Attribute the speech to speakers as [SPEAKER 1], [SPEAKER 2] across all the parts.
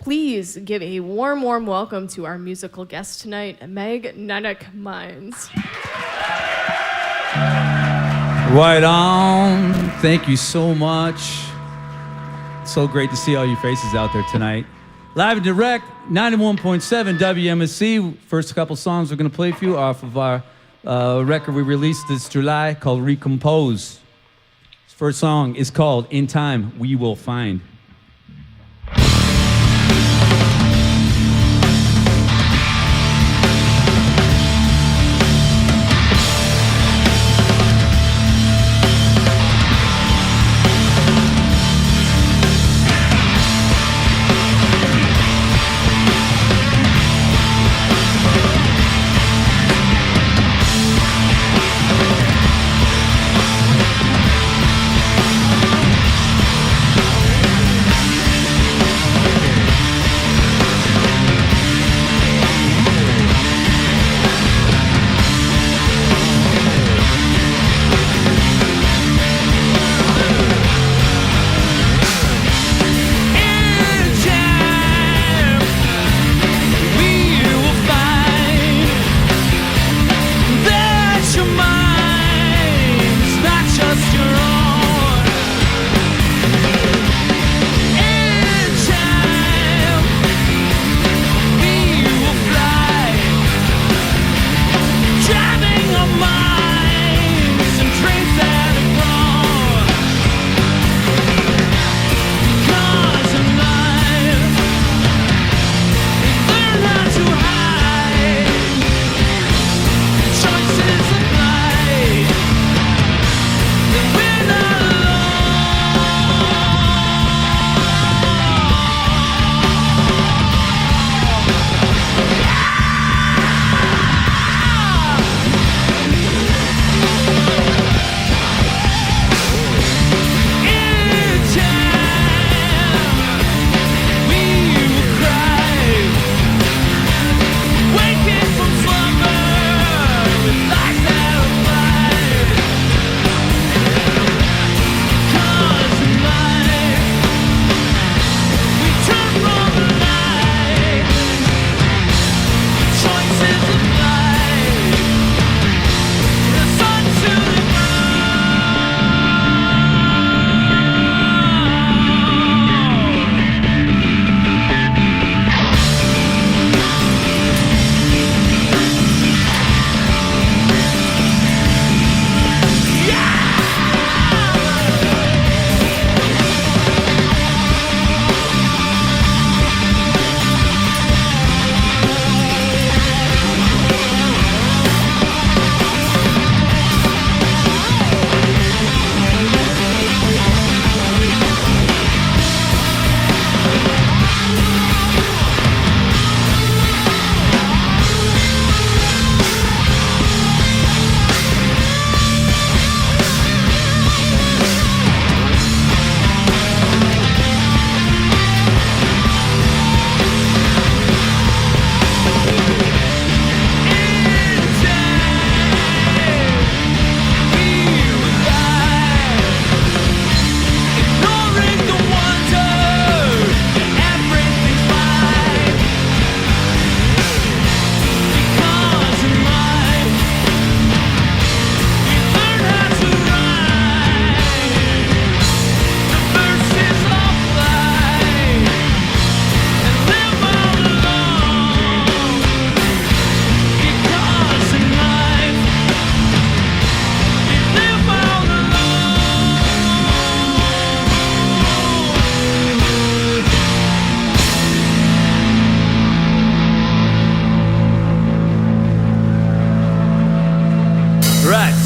[SPEAKER 1] Please give a warm, warm welcome to our musical guest tonight, Meg Nunnick-Mines.
[SPEAKER 2] Right on. Thank you so much. So great to see all you faces out there tonight. Live and direct, 91.7 WMSE. First couple songs we're going to play for you off of our record we released this July called Recompose. First song is called In Time We Will Find.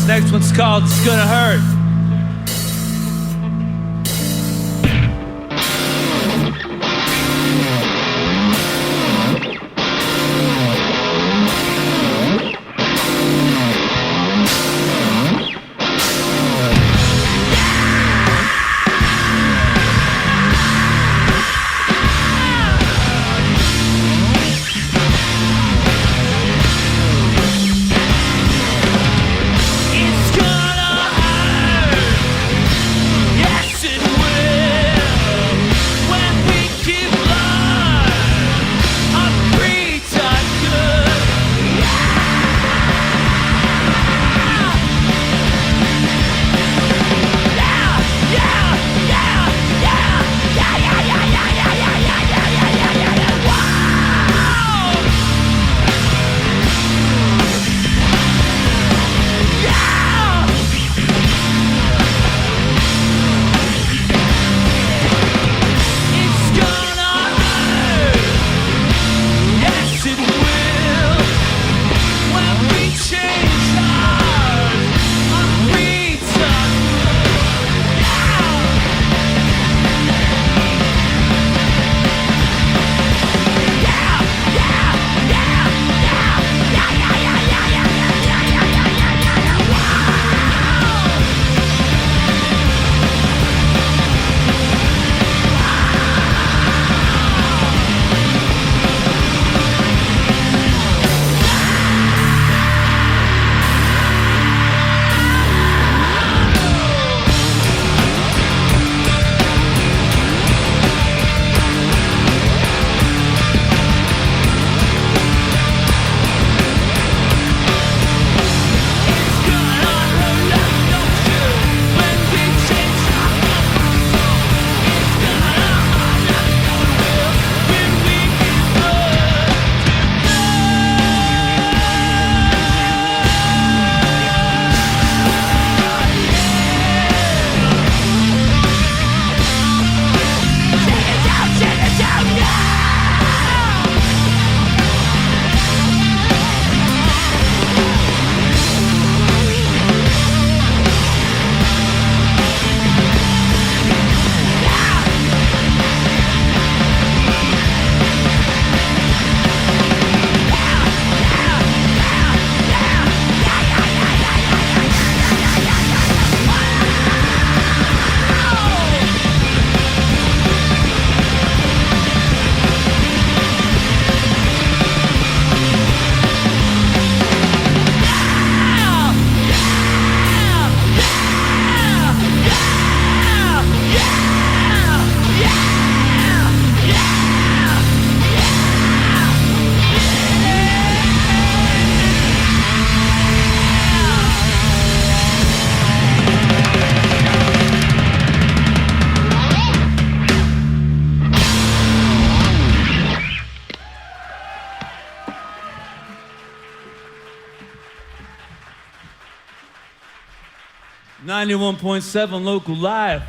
[SPEAKER 2] Next one's called It's Gonna Hurt.
[SPEAKER 3] It's gonna hurt.
[SPEAKER 2] 91.7 local live.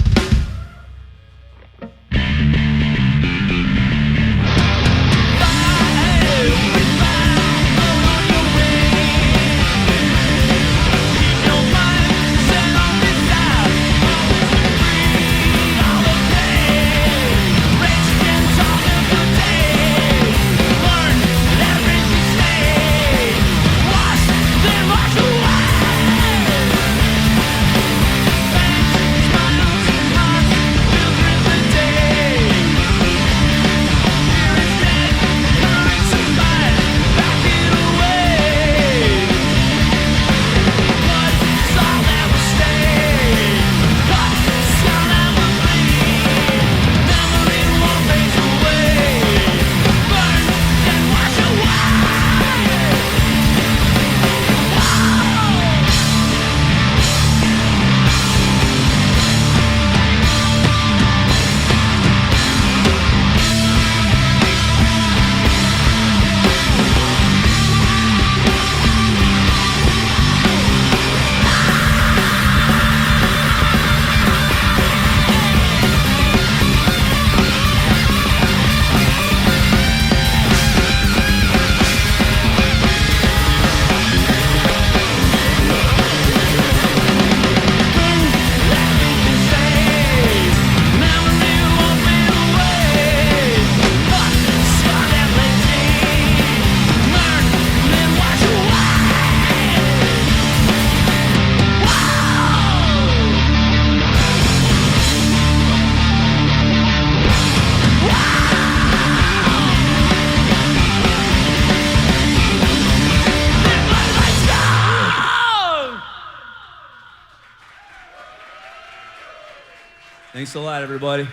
[SPEAKER 2] Thanks a lot, everybody.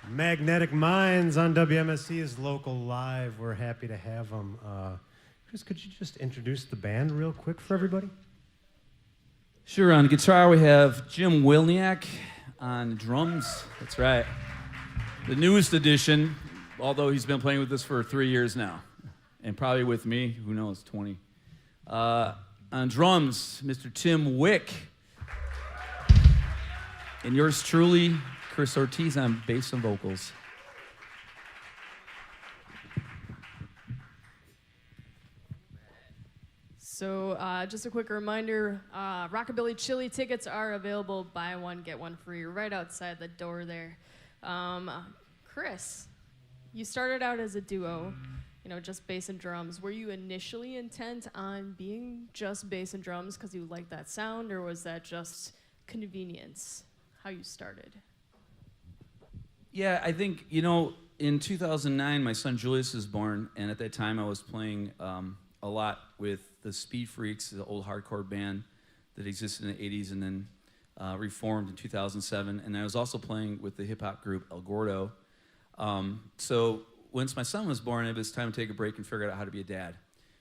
[SPEAKER 3] Magnetic Minds on WMSE is local live. We're happy to have them. Chris, could you just introduce the band real quick for everybody?
[SPEAKER 2] Sure, on guitar we have Jim Wilniak. On drums, that's right. The newest addition, although he's been playing with us for 3 years now. And probably with me, who knows, 20. On drums, Mr. Tim Wick. And yours truly, Chris Ortiz on bass and vocals.
[SPEAKER 1] So just a quick reminder, Rockabilly Chili tickets are available. Buy one, get one free right outside the door there. Chris, you started out as a duo, just bass and drums. Were you initially intent on being just bass and drums because you liked that sound, or was that just convenience, how you started?
[SPEAKER 2] Yeah, I think, in 2009, my son Julius was born, and at that time I was playing a lot with the Speed Freaks, the old hardcore band that existed in the 80s and then reformed in 2007. And I was also playing with the hip-hop group El Gordo. So once my son was born, it was time to take a break and figure out how to be a dad.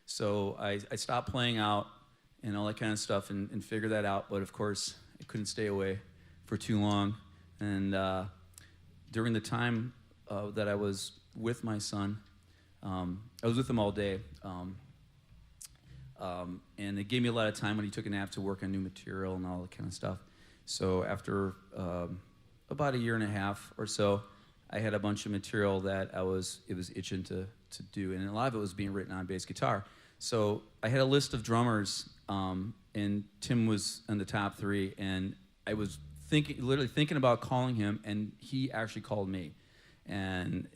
[SPEAKER 2] So I stopped playing out and all that kind of stuff and figured that out. But of course, I couldn't stay away for too long. And during the time that I was with my son, I was with him all day. And it gave me a lot of time when he took a nap to work on new material and all that kind of stuff. So after about a year and a half or so, I had a bunch of material that it was itching to do, and a lot of it was being written on bass guitar. So I had a list of drummers, and Tim was in the top 3, and I was literally thinking about calling him, and he actually called me. And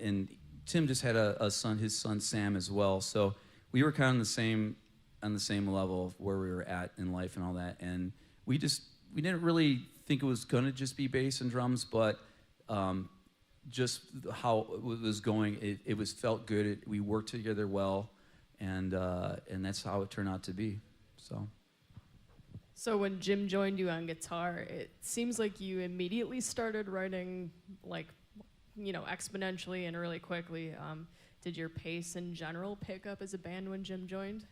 [SPEAKER 2] Tim just had a son, his son Sam as well. So we were kind of on the same level of where we were at in life and all that. And we didn't really think it was gonna just be bass and drums, but just how it was going, it felt good. We worked together well, and that's how it turned out to be.
[SPEAKER 1] So when Jim joined you on guitar, it seems like you immediately started writing exponentially and really quickly. Did your pace in general pick up as a band when Jim joined?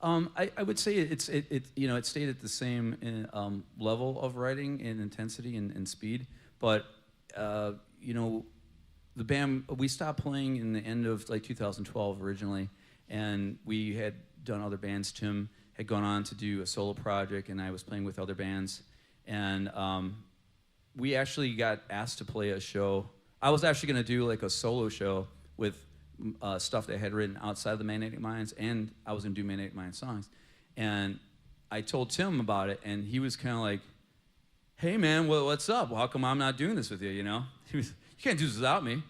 [SPEAKER 2] I would say it stayed at the same level of writing and intensity and speed, but the band, we stopped playing in the end of 2012 originally, And we had done other bands. Tim had gone on to do a solo project, and I was playing with other bands. And we actually got asked to play a show. I was actually going to do like a solo show with stuff that I had written outside of the Magnetic Minds, and I was going to do Magnetic Minds songs. And I told Tim about it, and he was kind of like, hey, man, what's up? Well, how come I'm not doing this with you, you know? He was, you can't do this without me.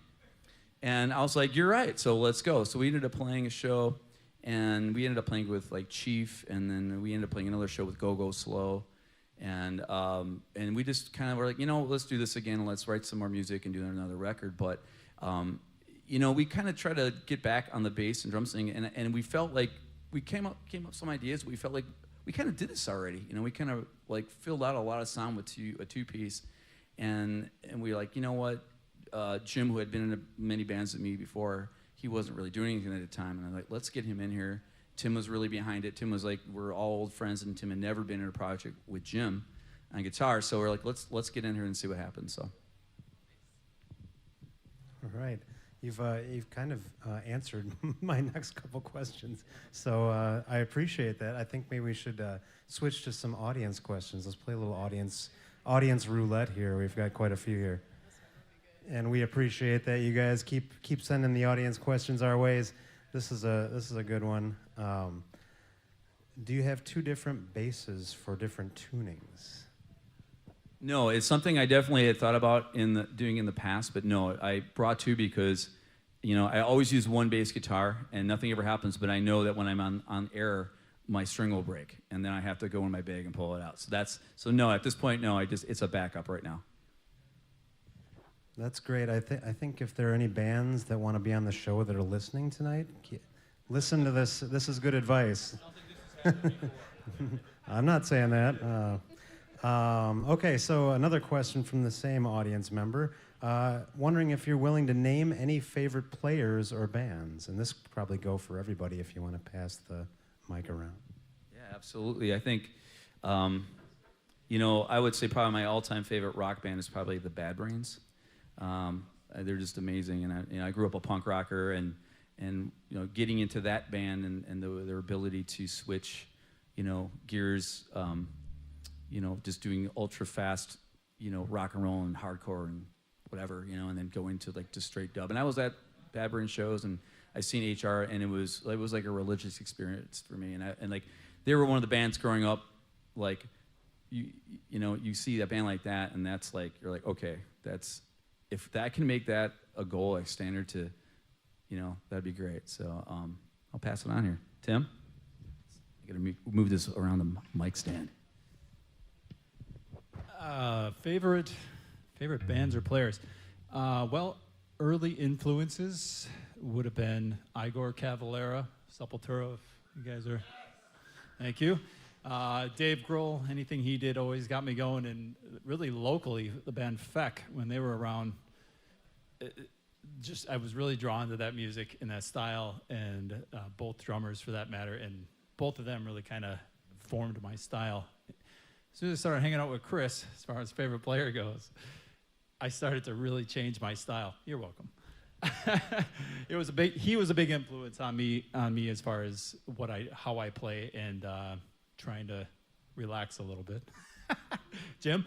[SPEAKER 2] And I was like, you're right, so let's go. So we ended up playing a show, and we ended up playing with like Chief, and then we ended up playing another show with Go Go Slow. And we just kind of were like, you know, let's do this again, and let's write some more music and do another record. But, you know, we kind of try to get back on the bass and drum thing, and we felt like we came up with some ideas. We felt like we kind of did this already. You know, we kind of like filled out a lot of sound with a two-piece, and we were like, you know what, Jim, who had been in many bands with me before, he wasn't really doing anything at the time, and I'm like, let's get him in here. Tim was really behind it. Tim was like, we're all old friends, and Tim had never been in a project with Jim on guitar, so we're like, let's get in here and see what happens. So.
[SPEAKER 3] All right. You've kind of answered my next couple questions, so I appreciate that. I think maybe we should switch to some audience questions. Let's play a little audience roulette here. We've got quite a few here, and we appreciate that you guys keep sending the audience questions our ways. This is a good one. Do you have two different basses for different tunings?
[SPEAKER 2] No, it's something I definitely had thought about doing in the past, but no, I brought two because, you know, I always use one bass guitar and nothing ever happens, but I know that when I'm on air, my string will break, and then I have to go in my bag and pull it out. So no, at this point, no, it's a backup right now.
[SPEAKER 3] That's great. I think if there are any bands that want to be on the show that are listening tonight, listen to this. This is good advice.
[SPEAKER 2] I don't think this has happened before.
[SPEAKER 3] I'm not saying that. Okay, so another question from the same audience member. Wondering if you're willing to name any favorite players or bands. And this could probably go for everybody if you want to pass the mic around.
[SPEAKER 2] Yeah, absolutely. I think, you know, I would say probably my all-time favorite rock band is probably the Bad Brains. They're just amazing. And I grew up a punk rocker, and you know, getting into that band and their ability to switch, you know, gears, you know, just doing ultra fast, you know, rock and roll and hardcore and whatever, you know, and then go into like just straight dub. And I was at Bad Brain shows, and I seen HR, and it was like a religious experience for me. And like they were one of the bands growing up, like you know, you see a band like that, and that's like, you're like, okay, that's, if that can make that a goal, a standard to, you know, that'd be great. So I'll pass it on here. Tim, I gotta move this around the mic stand.
[SPEAKER 4] Favorite bands or players? Well, early influences would have been Igor Cavalera, Sepultura, if you guys are. Thank you. Dave Grohl, anything he did always got me going, and really locally, the band Feck, when they were around, I was really drawn to that music and that style, and both drummers for that matter, and both of them really kind of formed my style. As soon as I started hanging out with Chris, as far as favorite player goes, I started to really change my style. You're welcome. He was a big influence on me as far as how I play and trying to relax a little bit. Jim?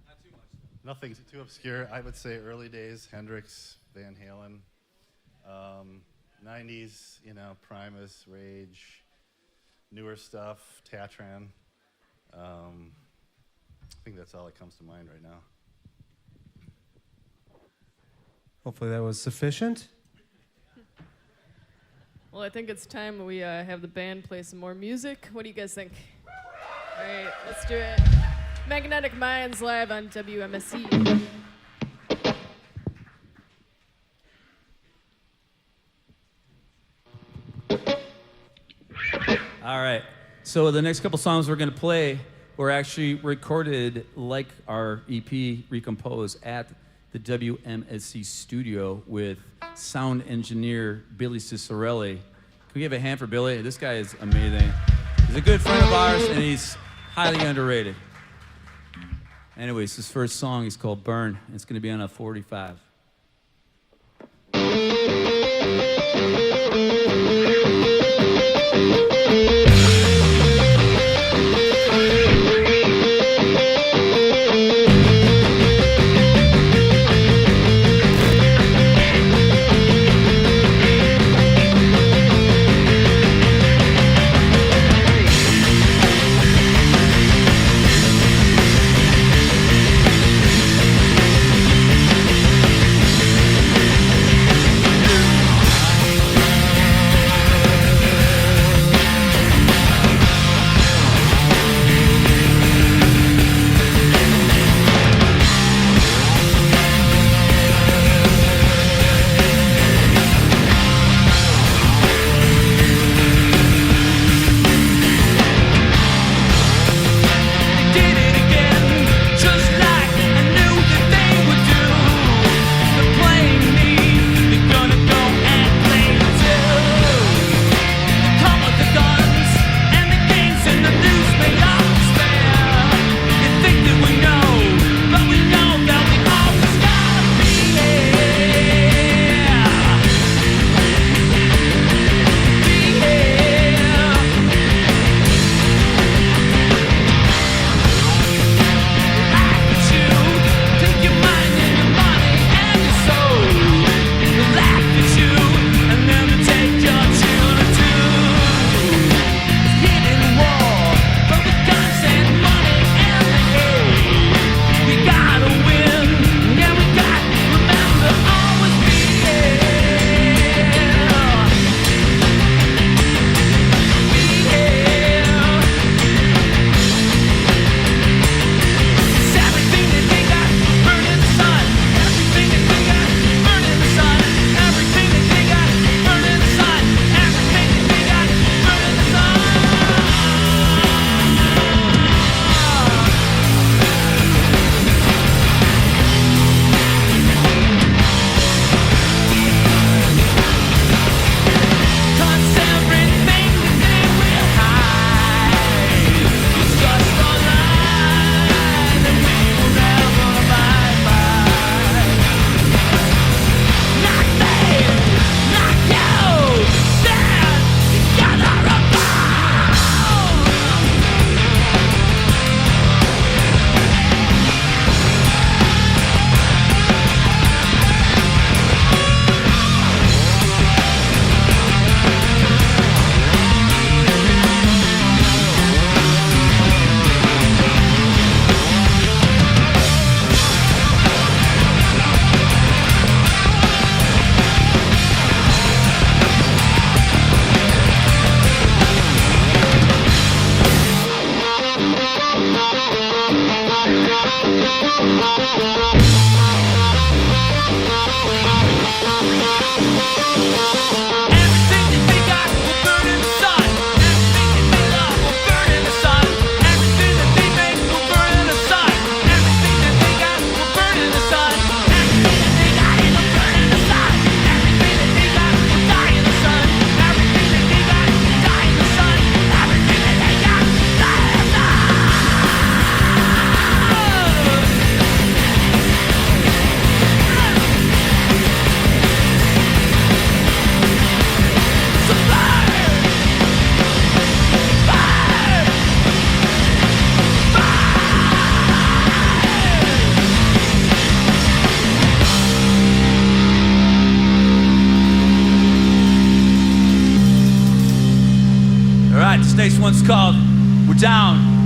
[SPEAKER 5] Not too much. Nothing too obscure. I would say early days, Hendrix, Van Halen. 90s, you know, Primus, Rage, newer stuff, Tatran. I think that's all that comes to mind right now.
[SPEAKER 3] Hopefully that was sufficient.
[SPEAKER 1] Well, I think it's time we have the band play some more music. What do you guys think? All right, let's do it. Magnetic Minds live on WMSE.
[SPEAKER 2] All right. So the next couple songs we're going to play were actually recorded like our EP Recompose at the WMSE studio with sound engineer Billy Cicerelli. Can we give a hand for Billy? This guy is amazing. He's a good friend of ours, and he's highly underrated. Anyways, his first song is called Burn. It's going to be on a 45. Next one's called We're Down.
[SPEAKER 6] Down.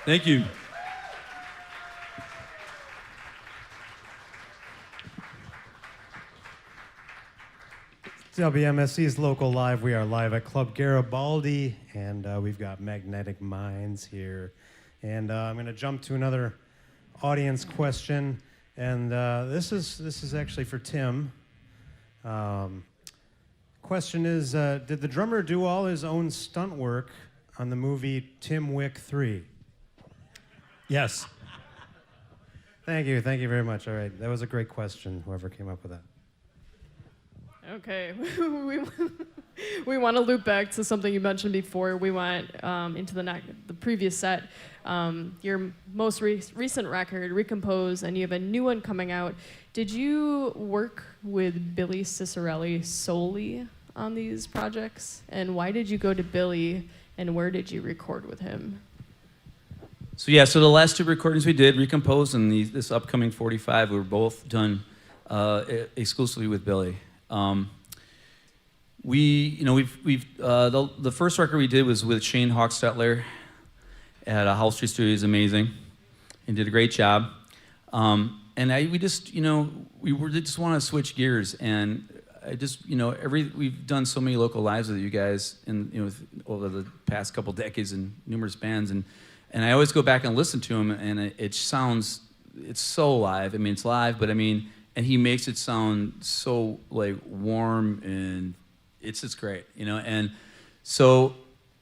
[SPEAKER 2] Thank you.
[SPEAKER 3] WMSE's Local Live. We are live at Club Garibaldi, and we've got Magnetic Minds here. And I'm going to jump to another audience question, and this is actually for Tim. Question is, did the drummer do all his own stunt work on the movie Tim Wick 3?
[SPEAKER 4] Yes.
[SPEAKER 3] Thank you very much. All right, that was a great question, whoever came up with that.
[SPEAKER 1] Okay, we want to loop back to something you mentioned before. We went into the previous set. Your most recent record, Recompose, and you have a new one coming out. Did you work with Billy Cicerelli solely on these projects? And why did you go to Billy, and where did you record with him?
[SPEAKER 2] So so the last two recordings we did, Recompose and this upcoming 45, were both done exclusively with Billy. The first record we did was with Shane Hawkstetler at House Street Studios, amazing, and did a great job. We just want to switch gears, and we've done so many local lives with you guys, over the past couple decades in numerous bands, and I always go back and listen to him, and it's so live. I mean, it's live, but and he makes it sound so like warm, and it's just great, And so,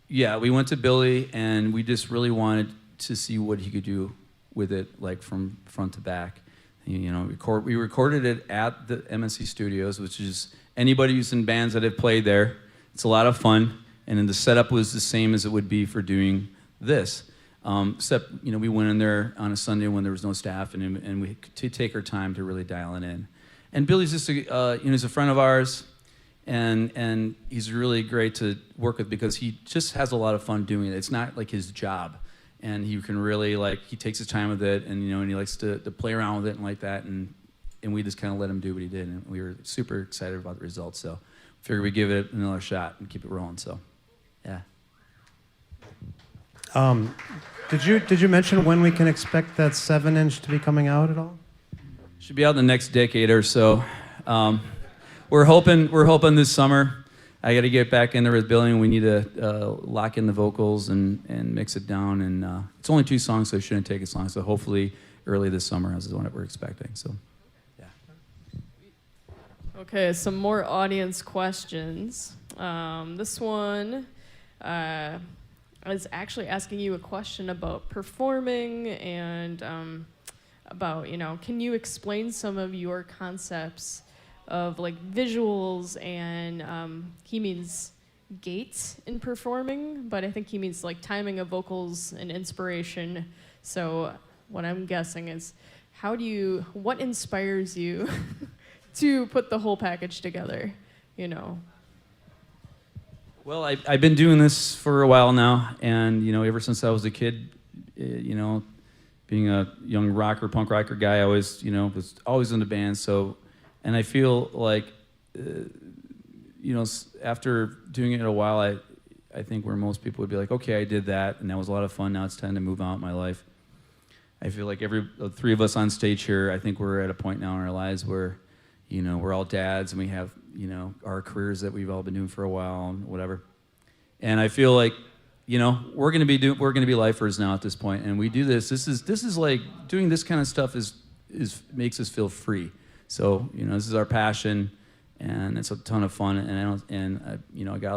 [SPEAKER 2] we went to Billy, and we just really wanted to see what he could do with it, like from front to back. We recorded it at the MSC Studios, which is anybody who's in bands that have played there. It's a lot of fun, and then the setup was the same as it would be for doing this. Except, we went in there on a Sunday when there was no staff, and we to take our time to really dial it in. And Billy's just he's a friend of ours, and he's really great to work with because he just has a lot of fun doing it. It's not like his job, and he can really he takes his time with it, and and he likes to play around with it and like that, and we just kind of let him do what he did, and we were super excited about the results. So, figured we'd give it another shot and keep it rolling. So, yeah.
[SPEAKER 3] Did you mention when we can expect that 7-inch to be coming out at all?
[SPEAKER 2] Should be out in the next decade or so. We're hoping this summer. I got to get back in there with Billy, and we need to lock in the vocals and mix it down. And it's only 2 songs, so it shouldn't take as long. So hopefully early this summer is what we're expecting. So, yeah.
[SPEAKER 1] Okay, some more audience questions. This one. I was actually asking you a question about performing and about, can you explain some of your concepts of visuals and he means gates in performing, but I think he means timing of vocals and inspiration. So what I'm guessing is what inspires you to put the whole package together,
[SPEAKER 2] Well, I've been doing this for a while now, and ever since I was a kid, being a young punk rocker guy, I always, was always in the band. So, and I feel like, after doing it a while, I think where most people would be like, okay, I did that, and that was a lot of fun. Now it's time to move on with my life. I feel like the 3 of us on stage here, I think we're at a point now in our lives where, we're all dads, and we have our careers that we've all been doing for a while and whatever. And I feel like, we're gonna be lifers now at this point, and we do this. This is like doing this kind of stuff is makes us feel free. So this is our passion, and it's a ton of fun. And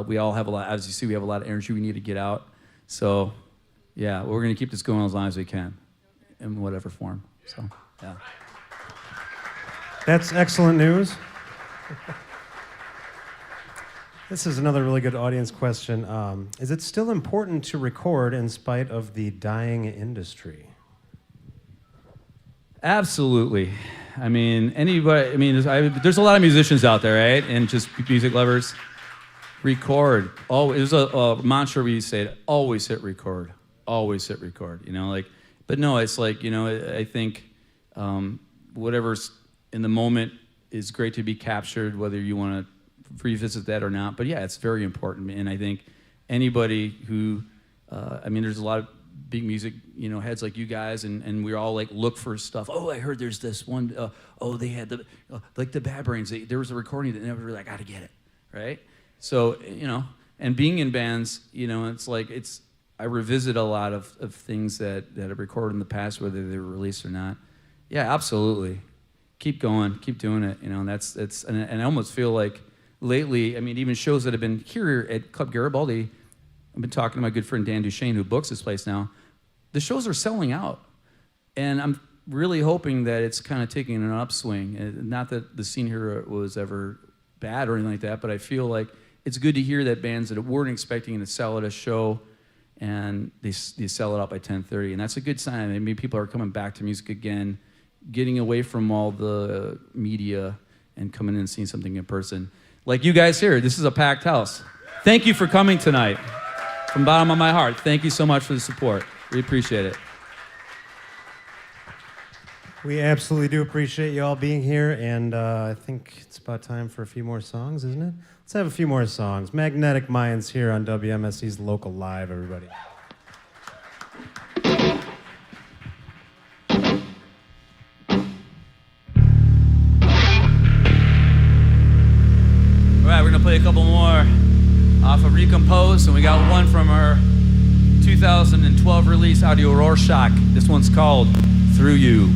[SPEAKER 2] we all have a lot. As you see, we have a lot of energy we need to get out. So yeah, we're gonna keep this going as long as we can, in whatever form. So yeah.
[SPEAKER 3] That's excellent news. This is another really good audience question. Is it still important to record in spite of the dying industry?
[SPEAKER 2] Absolutely. There's a lot of musicians out there, right? And just music lovers. Record. It was a mantra we used to say, always hit record. Always hit record. But no, it's I think whatever's in the moment is great to be captured, whether you want to revisit that or not. But yeah, it's very important. And I think anybody who, there's a lot of big music, heads like you guys, and we all like look for stuff. Oh, I heard there's this one. They had like the Bad Brains. There was a recording that never really, I got to get it, right? So and being in bands, I revisit a lot of things that I've recorded in the past, whether they were released or not. Yeah, absolutely. Keep going, keep doing it. And and I almost feel like lately, I mean, even shows that have been here at Club Garibaldi. I've been talking to my good friend Dan Duchesne, who books this place now. The shows are selling out. And I'm really hoping that it's kind of taking an upswing. Not that the scene here was ever bad or anything like that, but I feel like it's good to hear that bands that weren't expecting to sell at a show, and they sell it out by 10:30. And that's a good sign. I mean, people are coming back to music again, getting away from all the media and coming in and seeing something in person. Like you guys here, this is a packed house. Thank you for coming tonight. From the bottom of my heart, thank you so much for the support. We appreciate it.
[SPEAKER 3] We absolutely do appreciate you all being here, and I think it's about time for a few more songs, isn't it? Let's have a few more songs. Magnetic Minds here on WMSE's Local Live, everybody.
[SPEAKER 2] All right, we're gonna play a couple more off of Recompose, and we got one from our 2012 release, Audio Rorschach. This one's called Through You.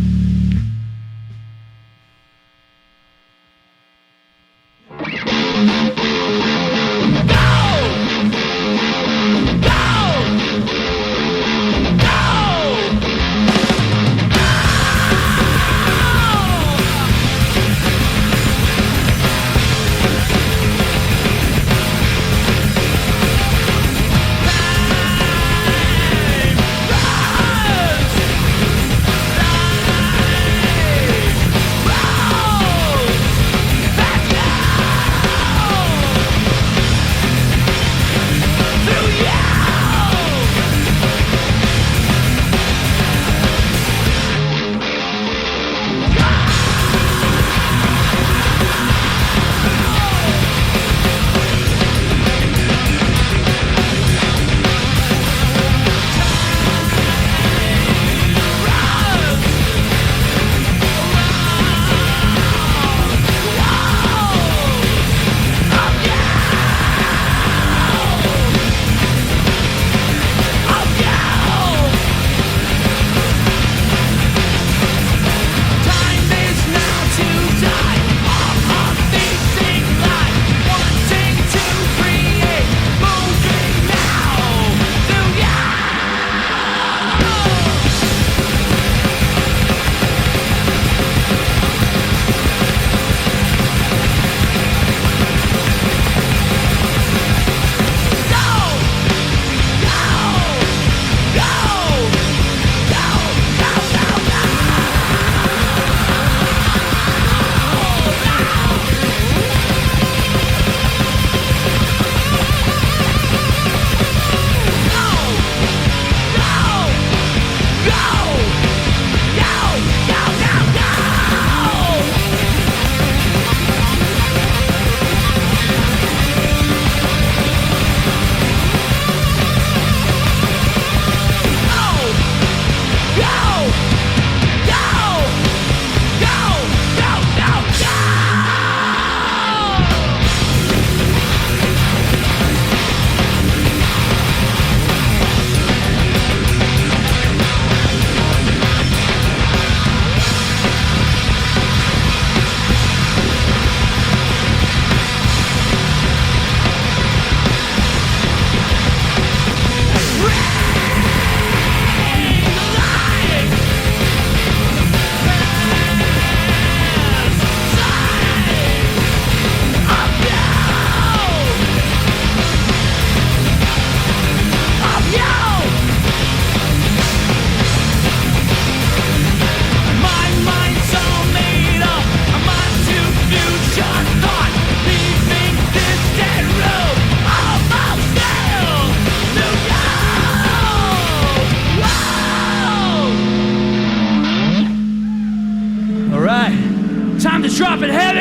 [SPEAKER 2] Time to drop it heavy!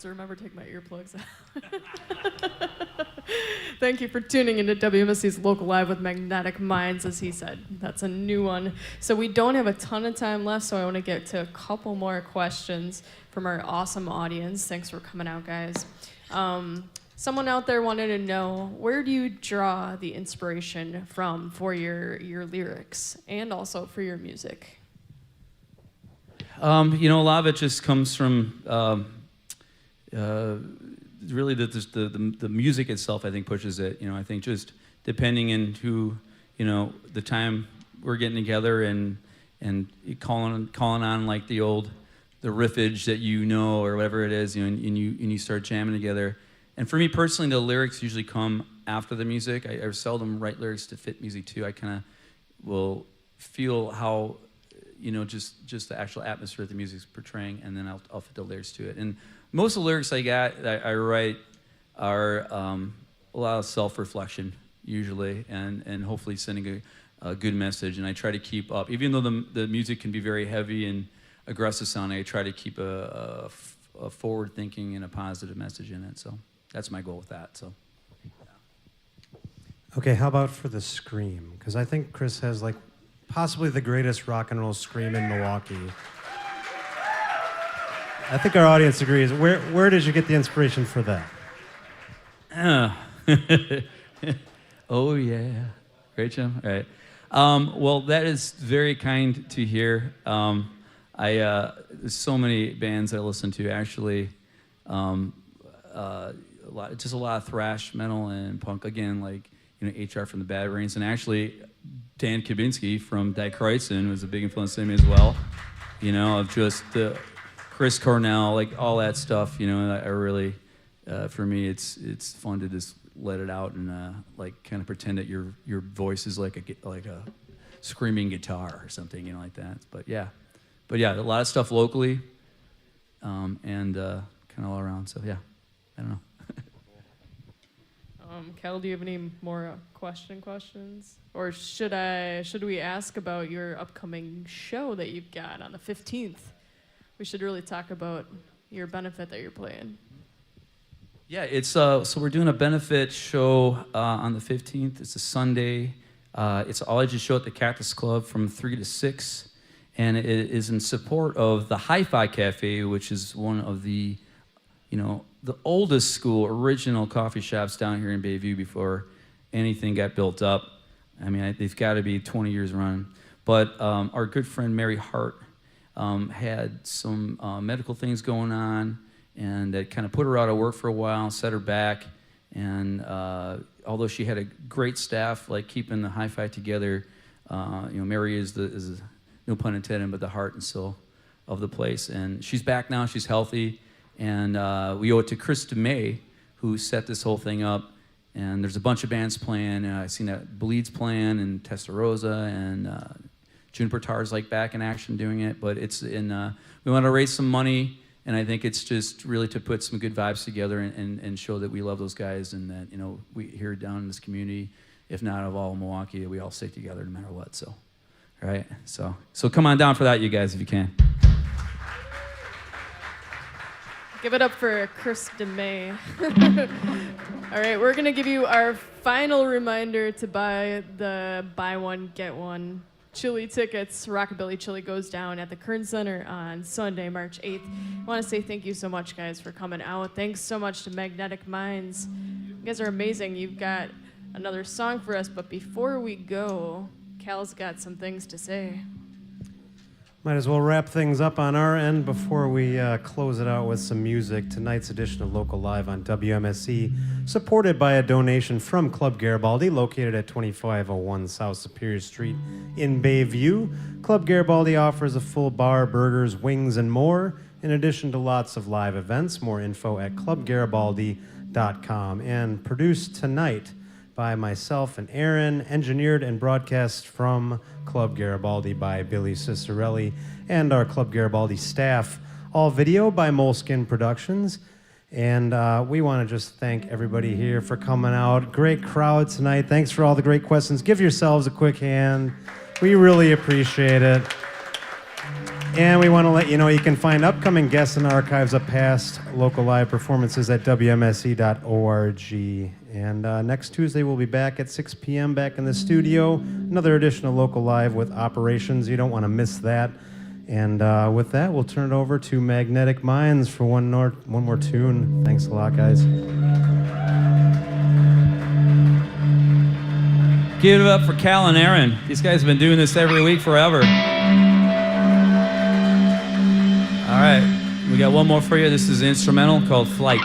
[SPEAKER 1] to remember to take my earplugs out. Thank you for tuning into WMSE's Local Live with Magnetic Minds, as he said. That's a new one. So we don't have a ton of time left, so I want to get to a couple more questions from our awesome audience. Thanks for coming out, guys. Someone out there wanted to know, where do you draw the inspiration from for your lyrics and also for your music?
[SPEAKER 2] A lot of it just comes from really the music itself. I think pushes it. I think just depending on who, the time we're getting together and calling on like the riffage that or whatever it is, and you start jamming together. And for me personally, the lyrics usually come after the music. I seldom write lyrics to fit music too. I kind of will feel how, just the actual atmosphere that the music's portraying, and then I'll fit the lyrics to it. And most of the lyrics that I write are a lot of self-reflection usually, and hopefully sending a good message. And I try to keep up, even though the music can be very heavy and aggressive sounding, I try to keep a forward-thinking and a positive message in it. So that's my goal with that. So.
[SPEAKER 3] Okay, how about for the scream? Because I think Chris has possibly the greatest rock and roll scream in Milwaukee. I think our audience agrees. Where did you get the inspiration for that?
[SPEAKER 2] Oh yeah, great, Jim. All right. Well, that is very kind to hear. There's so many bands I listen to actually. A lot of thrash metal and punk again, HR from the Bad Brains, and actually Dan Kabinski from Die Kreuzen was a big influence on me as well. Of just Chris Cornell, all that stuff. I really, for me, it's fun to just let it out and kind of pretend that your voice is like a screaming guitar or something, like that. But yeah, a lot of stuff locally, and kind of all around. So yeah, I don't know.
[SPEAKER 1] Kel, do you have any more questions? Or should we ask about your upcoming show that you've got on the 15th? We should really talk about your benefit that you're playing.
[SPEAKER 2] Yeah, it's so we're doing a benefit show on the 15th. It's a Sunday. It's an all-ages show at the Cactus Club from 3 to 6, and it is in support of the Hi-Fi Cafe, which is one of the oldest school original coffee shops down here in Bayview before anything got built up. I mean, they've got to be 20 years running. But our good friend Mary Hart had some medical things going on, and that kind of put her out of work for a while, set her back. And although she had a great staff, keeping the Hi-Fi together, Mary is no pun intended, but the heart and soul of the place. And she's back now. She's healthy. And we owe it to Chris DeMay, who set this whole thing up. And there's a bunch of bands playing. I've seen that Bleed's playing, and Testarossa, and Juniper Tar's back in action doing it. But it's we want to raise some money, and I think it's just really to put some good vibes together and show that we love those guys, and that we here down in this community, if not of all Milwaukee, we all stick together no matter what. So, all right. So come on down for that, you guys, if you can.
[SPEAKER 1] Give it up for Chris DeMay. All right, we're going to give you our final reminder to buy the buy one, get one chili tickets. Rockabilly Chili goes down at the Kern Center on Sunday, March 8th. I want to say thank you so much, guys, for coming out. Thanks so much to Magnetic Minds. You guys are amazing. You've got another song for us, but before we go, Cal's got some things to say.
[SPEAKER 3] Might as well wrap things up on our end before we close it out with some music. Tonight's edition of Local Live on WMSE, supported by a donation from Club Garibaldi, located at 2501 South Superior Street in Bayview. Club Garibaldi offers a full bar, burgers, wings, and more, in addition to lots of live events. More info at clubgaribaldi.com. And produced tonight by myself and Erin, engineered and broadcast from Club Garibaldi by Billy Cicerelli and our Club Garibaldi staff. All video by Moleskin Productions. And we want to just thank everybody here for coming out. Great crowd tonight. Thanks for all the great questions. Give yourselves a quick hand. We really appreciate it. And we want to let you know you can find upcoming guests and archives of past local live performances at WMSE.org. And next Tuesday, we'll be back at 6 p.m. back in the studio. Another edition of Local Live with Operations. You don't want to miss that. And with that, we'll turn it over to Magnetic Minds for one more tune. Thanks a lot, guys.
[SPEAKER 2] Give it up for Cal and Erin. These guys have been doing this every week forever. All right, we got one more for you. This is an instrumental called Flight.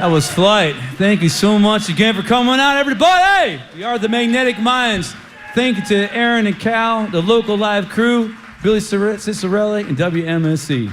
[SPEAKER 2] That was Flight. Thank you so much again for coming out, everybody. We are the Magnetic Minds. Thank you to Erin and Cal, the local live crew, Billy Cicerelli, and WMSE.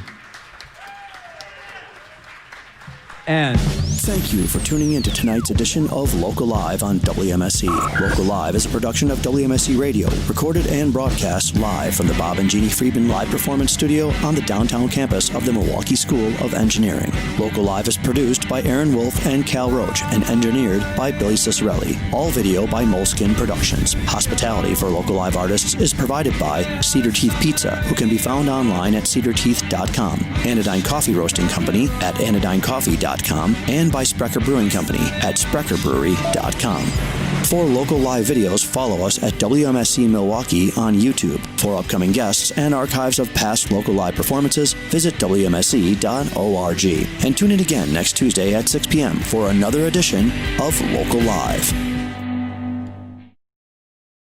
[SPEAKER 2] And
[SPEAKER 6] thank you for tuning in to tonight's edition of Local Live on WMSE. Local Live is a production of WMSE Radio, recorded and broadcast live from the Bob and Genie Friedman Live Performance Studio on the downtown campus of the Milwaukee School of Engineering. Local Live is produced by Erin Wolf and Cal Roach and engineered by Billy Cicerelli. All video by Moleskin Productions. Hospitality for Local Live artists is provided by Cedar Teeth Pizza, who can be found online at cedarteeth.com, Anodyne Coffee Roasting Company at anodynecoffee.com, and by Sprecher Brewing Company at spreckerbrewery.com. For local live videos, follow us at WMSE Milwaukee on YouTube. For upcoming guests and archives of past local live performances, visit WMSE.org. And tune in again next Tuesday at 6 p.m. for another edition of Local Live.